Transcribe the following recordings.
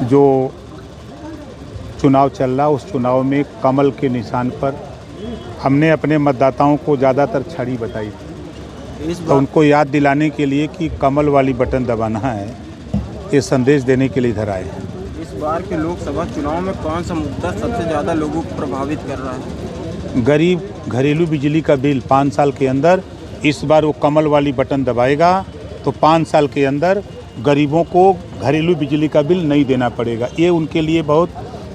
जो चुनाव चल रहा उस चुनाव में कमल के निशान पर हमने अपने मतदाताओं को ज़्यादातर छड़ी बताई थी, तो उनको याद दिलाने के लिए कि कमल वाली बटन दबाना है, ये संदेश देने के लिए इधर आए हैं। इस बार के लोकसभा चुनाव में कौन सा मुद्दा सबसे ज़्यादा लोगों को प्रभावित कर रहा है? गरीब घरेलू बिजली का बिल 5 साल के अंदर, इस बार वो कमल वाली बटन दबाएगा तो 5 साल के अंदर गरीबों को घरेलू बिजली का बिल नहीं देना पड़ेगा। ये उनके लिए बहुत,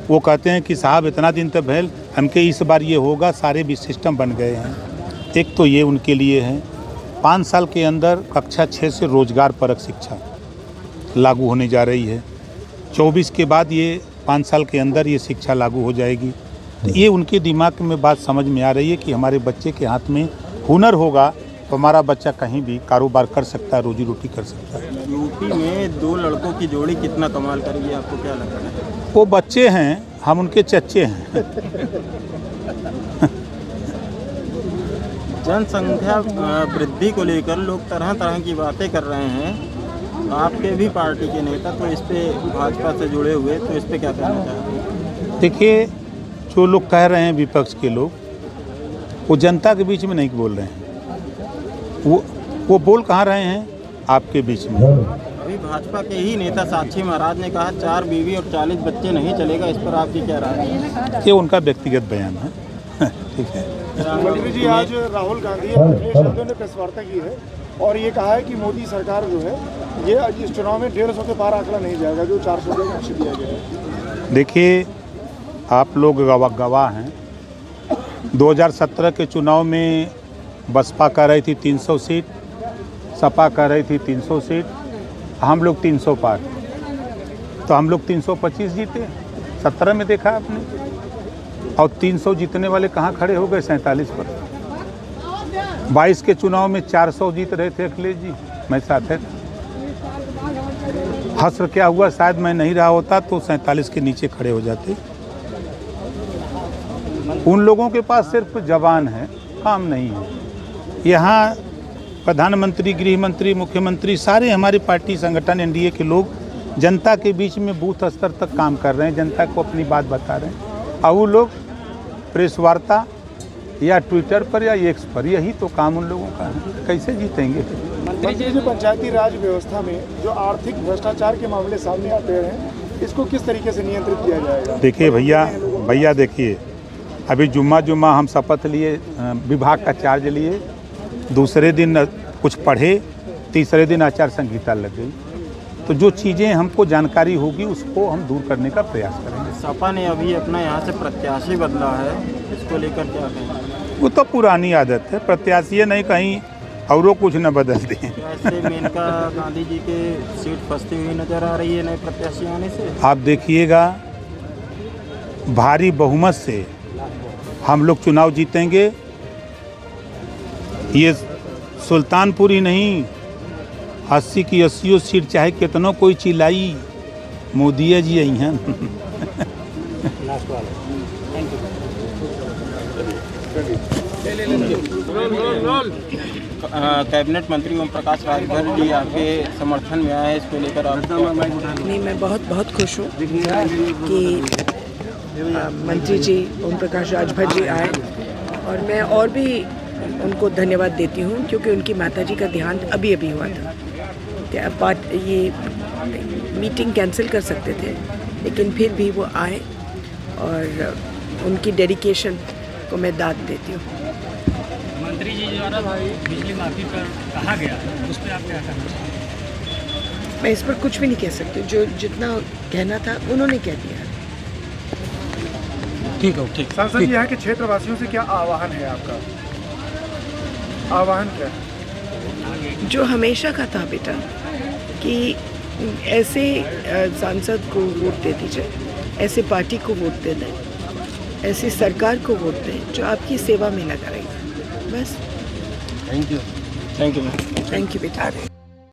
वो कहते हैं कि साहब इतना दिन तक भैल हमके इस बार ये होगा, सारे भी सिस्टम बन गए हैं। एक तो ये उनके लिए है। 5 साल के अंदर कक्षा 6 से रोजगार परक शिक्षा लागू होने जा रही है। 24 के बाद ये 5 साल के अंदर ये शिक्षा लागू हो जाएगी। तो ये उनके दिमाग में बात समझ में आ रही है कि हमारे बच्चे के हाथ में हुनर होगा तो हमारा बच्चा कहीं भी कारोबार कर सकता है, रोजी रोटी कर सकता है। यूपी में 2 लड़कों की जोड़ी कितना कमाल करेगी, आपको क्या लगता है? वो बच्चे हैं, हम उनके चच्चे हैं। जनसंख्या वृद्धि को लेकर लोग तरह तरह की बातें कर रहे हैं। आपके भी पार्टी के नेता तो इस पे भाजपा से जुड़े हुए, तो इस पे क्या कहना चाहते हैं? देखिए, जो लोग कह रहे हैं विपक्ष के लोग, वो जनता के बीच में नहीं बोल रहे हैं। वो बोल कहाँ रहे हैं? आपके बीच में। अभी भाजपा के ही नेता साक्षी महाराज ने कहा 4 बीवी और 40 बच्चे नहीं चलेगा, इस पर आपकी क्या राय है? ये उनका व्यक्तिगत बयान है। ठीक है। मंत्री जी, आज राहुल गांधी और अखिलेश यादव ने प्रेस वार्ता की है और ये कहा है कि मोदी सरकार जो है ये इस चुनाव में 150 के पार आंकड़ा नहीं जाएगा, जो 400 का लक्ष्य दिया गया है। देखिए, आप लोग गवाह हैं। 2017 के चुनाव में बसपा कह रही थी 300 सीट, सपा कह रही थी 300 सीट, हम लोग 300 पार, तो हम लोग 325 जीते। 17 में देखा आपने, और 300 जीतने वाले कहाँ खड़े हो गए? 47 पर। 22 के चुनाव में 400 जीत रहे थे अखिलेश जी, मैं साथ है। हस्र क्या हुआ, शायद मैं नहीं रहा होता तो 47 के नीचे खड़े हो जाते। उन लोगों के पास सिर्फ जबान है, काम नहीं है। यहाँ प्रधानमंत्री, गृह मंत्री, मुख्यमंत्री, सारे हमारे पार्टी संगठन एनडीए के लोग जनता के बीच में बूथ स्तर तक काम कर रहे हैं, जनता को अपनी बात बता रहे हैं। और वो लोग प्रेस वार्ता या ट्विटर पर या एक्स पर, यही तो काम उन लोगों का है। कैसे जीतेंगे? मंत्री जी, पंचायती राज व्यवस्था में जो आर्थिक भ्रष्टाचार के मामले सामने आते हैं, इसको किस तरीके से नियंत्रित किया जाएगा? देखिए भैया देखिए, अभी जुम्मा हम शपथ लिए, विभाग का चार्ज लिए, दूसरे दिन कुछ पढ़े, तीसरे दिन आचार संहिता लग गई। तो जो चीज़ें हमको जानकारी होगी उसको हम दूर करने का प्रयास करेंगे। सपा ने अभी अपना यहाँ से प्रत्याशी बदला है, इसको लेकर क्या कहेंगे? वो तो पुरानी आदत है, प्रत्याशी नहीं, कहीं औरों कुछ न बदल दें। ऐसे मेनका गांधी जी के सीट फंसती हुई नजर आ रही है नए प्रत्याशी आने से। आप देखिएगा, भारी बहुमत से हम लोग चुनाव जीतेंगे। ये सुल्तानपुर ही नहीं, 80 की 80 सीट चाहे कितनों कोई चिल्लाई, मोदी जी आई हैं। कैबिनेट मंत्री ओम प्रकाश राजभर जी आपके समर्थन में आए हैं, इसको लेकर आप? नहीं, मैं बहुत खुश हूँ कि मंत्री जी ओम प्रकाश राजभर जी आए, और मैं और भी उनको धन्यवाद देती हूँ क्योंकि उनकी माताजी का देहांत अभी हुआ था। ये मीटिंग कैंसिल कर सकते थे, लेकिन फिर भी वो आए, और उनकी डेडिकेशन को मैं दाद देती हूँ। मंत्री जी द्वारा बिजली माफी पर कहा गया है, उस पर आप क्या कहना चाहते? मैं इस पर कुछ भी नहीं कह सकती, जो जितना कहना था उन्होंने कह दिया। ठीक है, ठीक। सांसद जी, यहाँ के क्षेत्रवासियों से क्या आह्वान है आपका? आह्वान क्या है? जो हमेशा का था बेटा, कि ऐसे सांसद को वोट दे दीजिए, ऐसे पार्टी को वोट दे दें, ऐसी सरकार को वोट दें जो आपकी सेवा में लगा रहेगा। बस। थैंक यू थैंक यू बेटा।